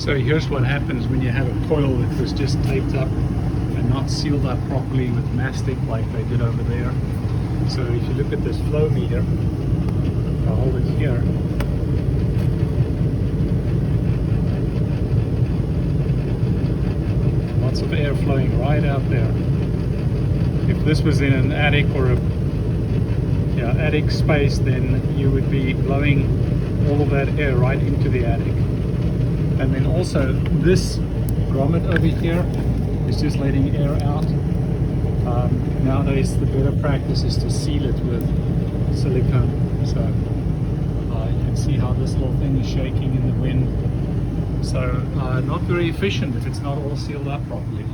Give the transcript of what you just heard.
So here's what happens when you have a coil that was just taped up and not sealed up properly with mastic like they did over there. So if you look at this flow meter, I'll hold it here. Lots of air flowing right out there. If this was in an attic or a attic space, then you would be blowing all of that air right into the attic. And then also this grommet over here is just letting air out. Nowadays the better practice is to seal it with silicone. So you can see how this little thing is shaking in the wind. So not very efficient if it's not all sealed up properly.